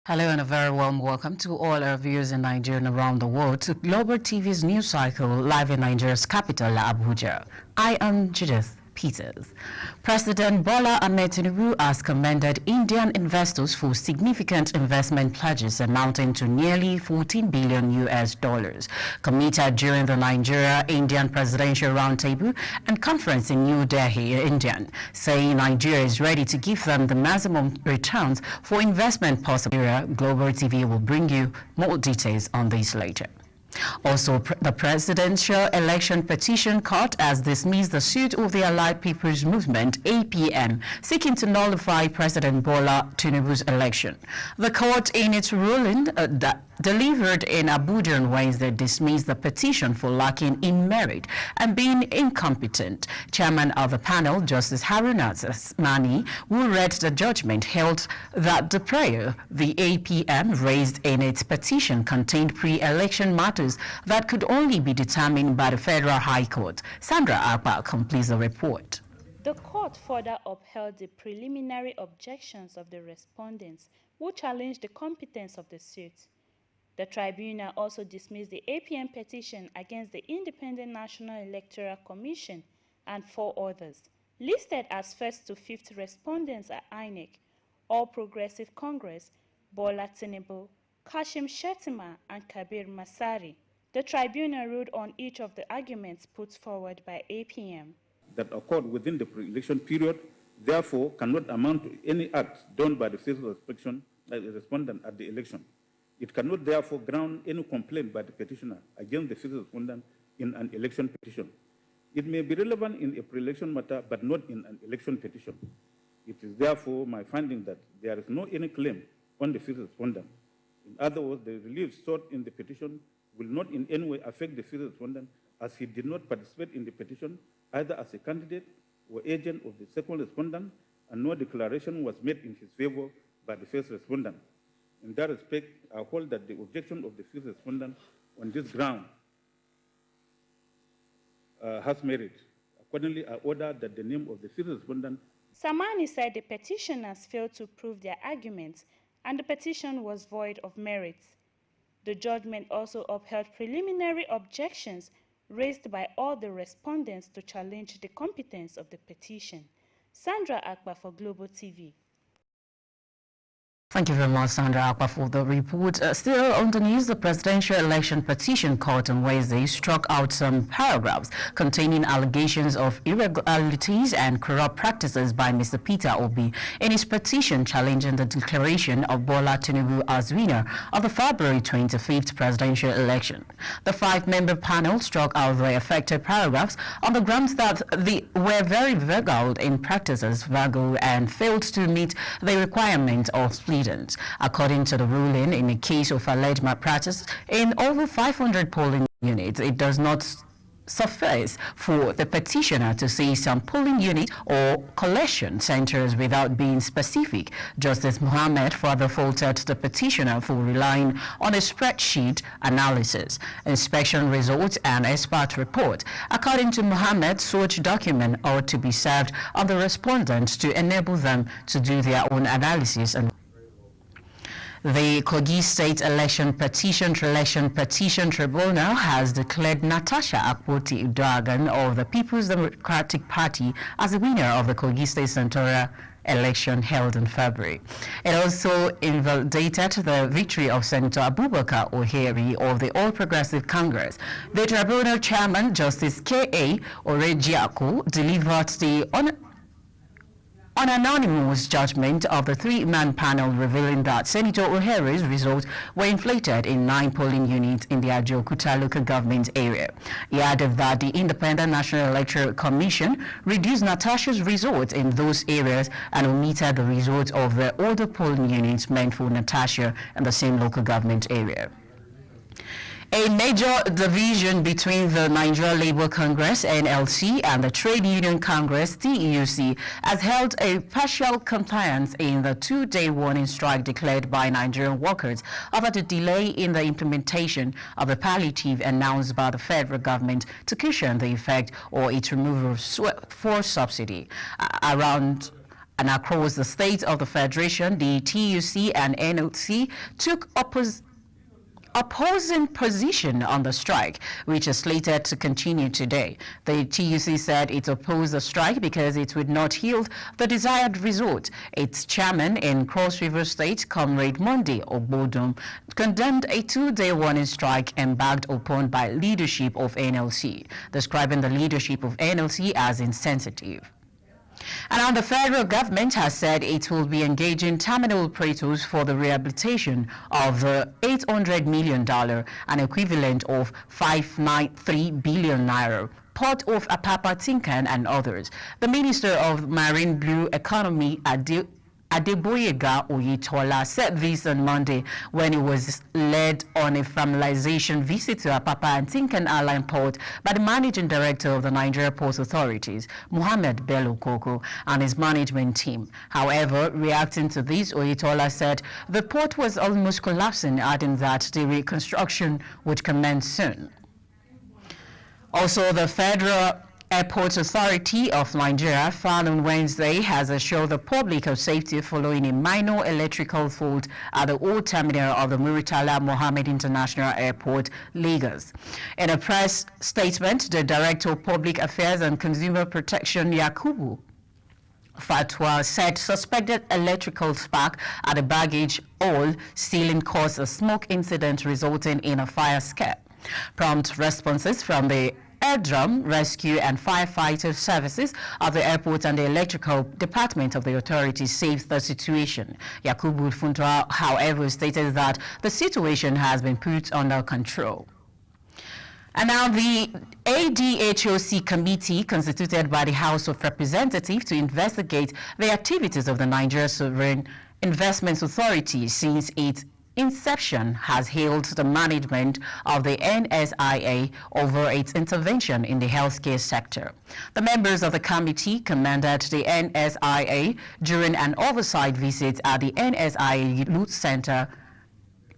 Hello and a very warm welcome to all our viewers in Nigeria and around the world to Global TV's news cycle live in Nigeria's capital, Abuja. I am Judith Peters. President Bola Ahmed Tinubu has commended Indian investors for significant investment pledges amounting to nearly $14 billion committed during the Nigeria-Indian Presidential Roundtable and Conference in New Delhi, India, saying Nigeria is ready to give them the maximum returns for investment possible. Global TV will bring you more details on this later. Also, the Presidential Election Petition Court has dismissed the suit of the Allied People's Movement, APM, seeking to nullify President Bola Tinubu's election. The court, in its ruling delivered in Abuja on Wednesday, dismissed the petition for lacking in merit and being incompetent. Chairman of the panel, Justice Haruna Mani, who read the judgment, held that the prayer the APM raised in its petition contained pre-election matters that could only be determined by the Federal High Court. Sandra Akpa completes the report. The court further upheld the preliminary objections of the respondents who challenged the competence of the suit. The tribunal also dismissed the APM petition against the Independent National Electoral Commission and 4 others. Listed as first to fifth respondents are INEC, All Progressive Congress, Bola Tinubu, Kashim Shettima, and Kabir Masari. The tribunal ruled on each of the arguments put forward by APM. That occurred within the pre-election period, therefore, cannot amount to any act done by the fifth respondent at the election. It cannot therefore ground any complaint by the petitioner against the fifth respondent in an election petition. It may be relevant in a pre-election matter, but not in an election petition. It is therefore my finding that there is no any claim on the fifth respondent. In other words, the relief sought in the petition will not in any way affect the fifth respondent, as he did not participate in the petition either as a candidate or agent of the second respondent, and no declaration was made in his favor by the first respondent. In that respect, I hold that the objection of the fifth respondent on this ground has merit. Accordingly, I order that the name of the fifth respondent. Samani said the petitioners failed to prove their arguments and the petition was void of merit. The judgment also upheld preliminary objections raised by all the respondents to challenge the competence of the petition. Sandra Akpa for Global TV. Thank you very much, Sandra Akpa, for the report. Still on the news, the Presidential Election Petition Court on Wednesday struck out some paragraphs containing allegations of irregularities and corrupt practices by Mr. Peter Obi in his petition challenging the declaration of Bola Tinubu as winner of the February 25th presidential election. The 5-member panel struck out the affected paragraphs on the grounds that they were very vague in practices, and failed to meet the requirement of according to the ruling, in the case of alleged malpractice in over 500 polling units, it does not suffice for the petitioner to say some polling unit or collection centers without being specific. Justice Mohammed further faulted the petitioner for relying on a spreadsheet analysis, inspection results, and expert report. According to Mohammed, such document ought to be served on the respondents to enable them to do their own analysis. And the Kogi State Election Petition Tribunal has declared Natasha Akpoti-Uduaghan of the People's Democratic Party as the winner of the Kogi State Senatorial election held in February. It also invalidated the victory of Senator Abubakar Oheri of the All Progressive Congress. The tribunal chairman, Justice K.A. Orejiako, delivered the unanimous judgment of the 3-man panel, revealing that Senator Oheri's results were inflated in 9 polling units in the Ajaokuta local government area. He added that the Independent National Electoral Commission reduced Natasha's results in those areas and omitted the results of the older polling units meant for Natasha in the same local government area. A major division between the Nigeria Labour Congress, NLC, and the Trade Union Congress, TUC, has held a partial compliance in the 2-day warning strike declared by Nigerian workers over the delay in the implementation of the palliative announced by the federal government to cushion the effect or its removal of fuel subsidy. Around And across the states of the Federation, the TUC and NLC took opposing position on the strike, which is slated to continue today. The TUC said it opposed the strike because it would not yield the desired result. Its chairman in Cross River State, Comrade Monday Ogbodum, condemned a two-day warning strike embarked upon by leadership of NLC, describing the leadership of NLC as insensitive. And now the federal government has said it will be engaging terminal operators for the rehabilitation of the $800 million, an equivalent of 593 billion naira, Port of Apapa Tinkan and others. The Minister of Marine Blue Economy, Adeboyega Oyetola, said this on Monday when he was led on a familiarization visit to Apapa and Tinkan Airline Port by the Managing Director of the Nigeria Ports Authorities, Mohammed Bello Koko, and his management team. However, reacting to this, Oyetola said the port was almost collapsing, adding that the reconstruction would commence soon. Also, the Federal Airports Authority of Nigeria found on Wednesday has assured the public of safety following a minor electrical fault at the old terminal of the Muritala Mohammed International Airport, Lagos. In a press statement, the Director of Public Affairs and Consumer Protection, Yakubu Fatwa, said suspected electrical spark at the baggage hall ceiling caused a smoke incident resulting in a fire scare. Prompt responses from the Airdrum, Rescue and Firefighter Services of the airport and the electrical department of the authority saved the situation. Yakubu Funtua, however, stated that the situation has been put under control. And now the ADHOC committee constituted by the House of Representatives to investigate the activities of the Nigeria Sovereign Investment Authority since its inception has hailed the management of the NSIA over its intervention in the healthcare sector. The members of the committee commended the NSIA during an oversight visit at the NSIA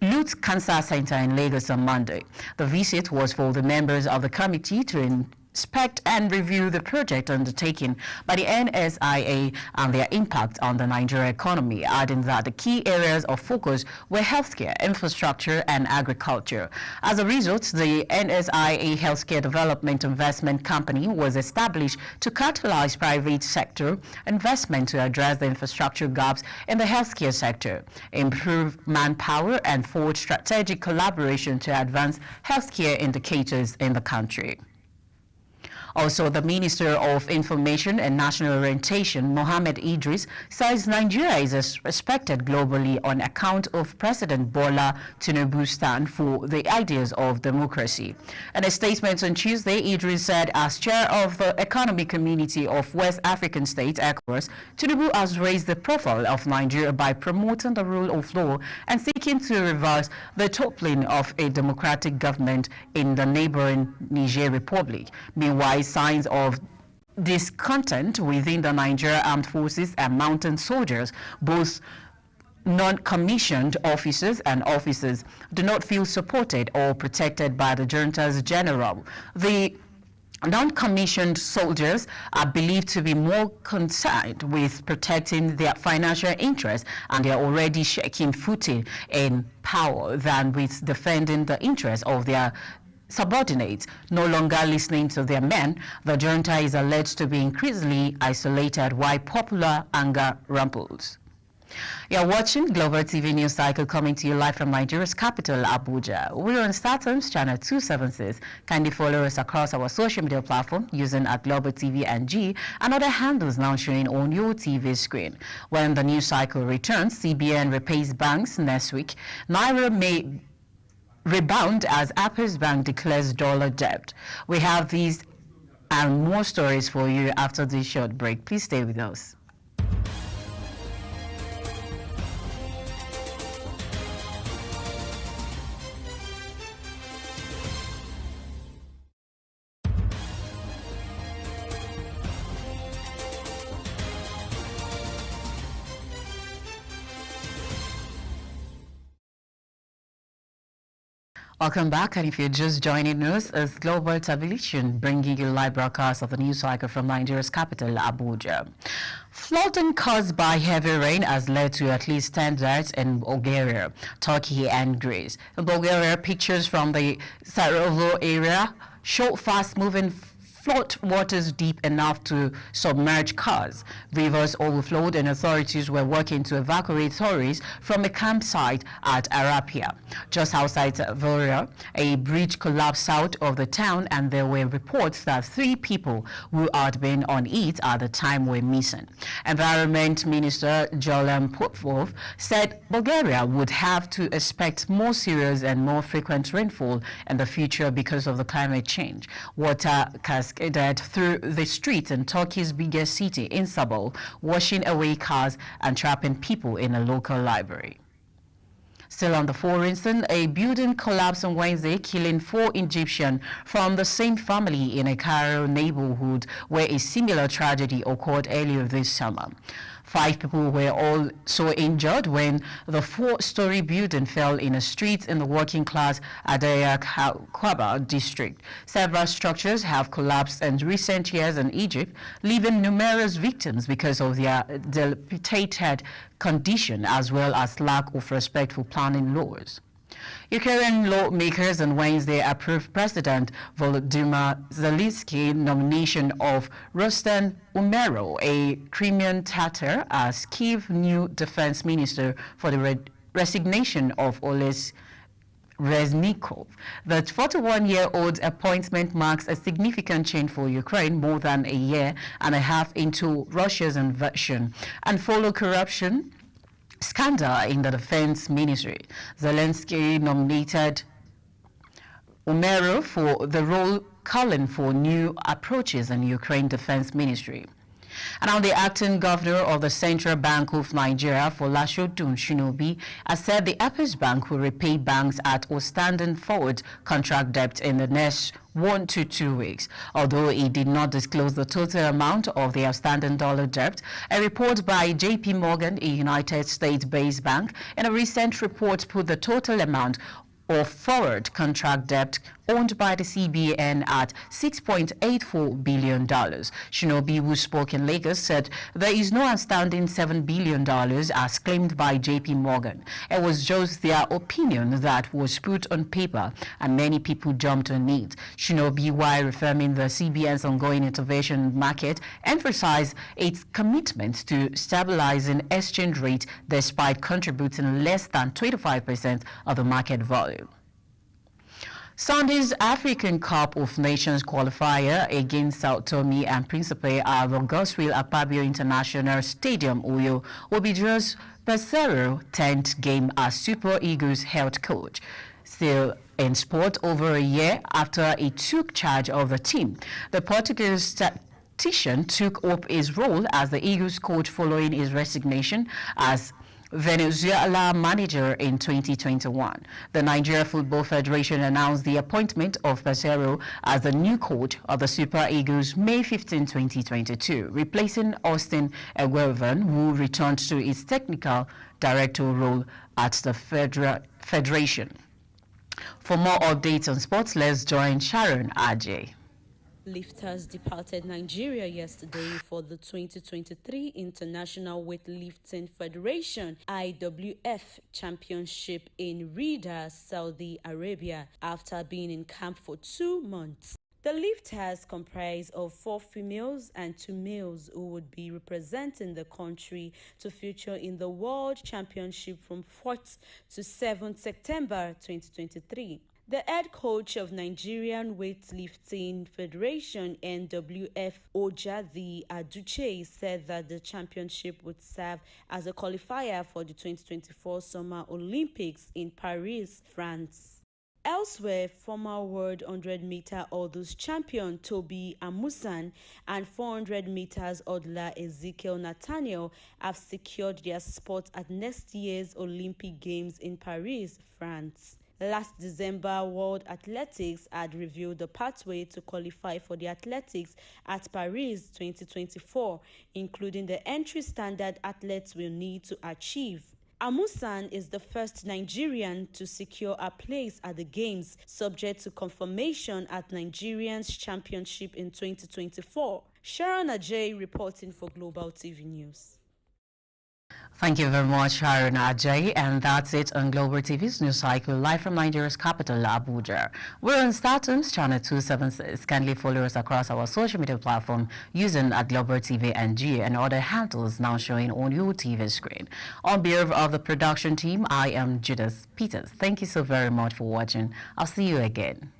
Lutz Cancer Center in Lagos on Monday. The visit was for the members of the committee to inspect and review the project undertaken by the NSIA and their impact on the Nigeria economy, adding that the key areas of focus were healthcare, infrastructure, and agriculture. As a result, the NSIA Healthcare Development Investment Company was established to catalyze private sector investment to address the infrastructure gaps in the healthcare sector, improve manpower, and forge strategic collaboration to advance healthcare indicators in the country. Also, the Minister of Information and National Orientation, Mohammed Idris, says Nigeria is respected globally on account of President Bola Tinubu's stand for the ideas of democracy. In a statement on Tuesday, Idris said, as chair of the Economic Community of West African States, ECOWAS, Tinubu has raised the profile of Nigeria by promoting the rule of law and seeking to reverse the toppling of a democratic government in the neighboring Niger Republic. Meanwhile, signs of discontent within the Nigeria Armed Forces and mountain soldiers, both non-commissioned officers and officers, do not feel supported or protected by the junta's general. The non-commissioned soldiers are believed to be more concerned with protecting their financial interests and their already shaking footing in power than with defending the interests of their subordinates. No longer listening to their men, the junta is alleged to be increasingly isolated while popular anger ramples. You're watching Global TV News Cycle, coming to you live from Nigeria's capital, Abuja. We're on StarTimes channel 276. Kindly follow us across our social media platform using @Global TV NG and other handles now showing on your TV screen. When the news cycle returns, CBN repays banks next week. Naira may rebound as Access Bank declares dollar debt. We have these and more stories for you after this short break. Please stay with us. Welcome back, and if you're just joining us, it's Global Television bringing you live broadcast of the news cycle from Nigeria's capital, Abuja. Flooding caused by heavy rain has led to at least 10 deaths in Bulgaria, Turkey, and Greece. In Bulgaria, pictures from the Sarajevo area show fast-moving flood waters deep enough to submerge cars. Rivers overflowed and authorities were working to evacuate tourists from a campsite at Arapia. Just outside Voria, a bridge collapsed south of the town, and there were reports that 3 people who had been on it at the time were missing. Environment Minister Jolan Popov said Bulgaria would have to expect more serious and more frequent rainfall in the future because of the climate change. Water cascaded through the streets in Turkey's biggest city, Istanbul, washing away cars and trapping people in a local library. Still on the foreign scene, a building collapsed on Wednesday, killing 4 Egyptians from the same family in a Cairo neighborhood where a similar tragedy occurred earlier this summer. 5 people were also injured when the 4-story building fell in a street in the working-class Adaya Kwaba district. Several structures have collapsed in recent years in Egypt, leaving numerous victims because of their dilapidated condition as well as lack of respect for planning laws. Ukrainian lawmakers on Wednesday approved President Volodymyr Zelensky's nomination of Rustem Umerov, a Crimean Tatar, as Kyiv's new defense minister for the resignation of Oles Reznikov. The 41-year-old appointment marks a significant change for Ukraine more than a year and a half into Russia's invasion and follow corruption scandal in the defense ministry. Zelensky nominated Umerov for the role, calling for new approaches in Ukraine defense ministry. And now the acting governor of the Central Bank of Nigeria, Folashodun Shinobi, has said the Apex Bank will repay banks at outstanding forward contract debt in the next 1 to 2 weeks. Although he did not disclose the total amount of the outstanding dollar debt, a report by JP Morgan, a United States-based bank, in a recent report put the total amount of forward contract debt owned by the CBN at $6.84 billion. Shinobi, who spoke in Lagos, said there is no outstanding $7 billion as claimed by JP Morgan. It was just their opinion that was put on paper, and many people jumped on it. Shinobi, while reaffirming the CBN's ongoing intervention market, emphasized its commitment to stabilizing exchange rate despite contributing less than 25% of the market volume. Sunday's African Cup of Nations qualifier against Sao Tome and Principe at the Godswill Akpabio International Stadium, Uyo, will be just Pesero's 10th game as Super Eagles head coach. Still in sport, over a year after he took charge of the team, the Portuguese tactician took up his role as the Eagles coach following his resignation as Venezuela manager in 2021. The Nigeria Football Federation announced the appointment of Pesero as the new coach of the Super Eagles May 15, 2022, replacing Austin Eguavoen, who returned to his technical director role at the Federation. For more updates on sports, let's join Sharon Ajay. Lifters departed Nigeria yesterday for the 2023 International Weightlifting Federation IWF Championship in Riyadh, Saudi Arabia, after being in camp for 2 months. The lifters comprise of 4 females and 2 males who would be representing the country to feature in the World Championship from 4th to 7th September 2023. The head coach of Nigerian Weightlifting Federation NWF, Ojadi Aduche, said that the championship would serve as a qualifier for the 2024 Summer Olympics in Paris, France. Elsewhere, former World 100-meter hurdles champion Toby Amusan and 400 meters hurdler Ezekiel Nathaniel have secured their spot at next year's Olympic Games in Paris, France. Last December, World Athletics had revealed the pathway to qualify for the athletics at Paris 2024, including the entry standard athletes will need to achieve. Amusan is the first Nigerian to secure a place at the Games, subject to confirmation at Nigerians Championship in 2024. Sharon Ajay reporting for Global TV News. Thank you very much, Sharon Ajay. And that's it on Global TV's news cycle, live from Nigeria's capital, Abuja. We're on StarTimes, channel 276. Kindly follow us across our social media platform using Global TV NG and other handles now showing on your TV screen. On behalf of the production team, I am Judas Peters. Thank you so very much for watching. I'll see you again.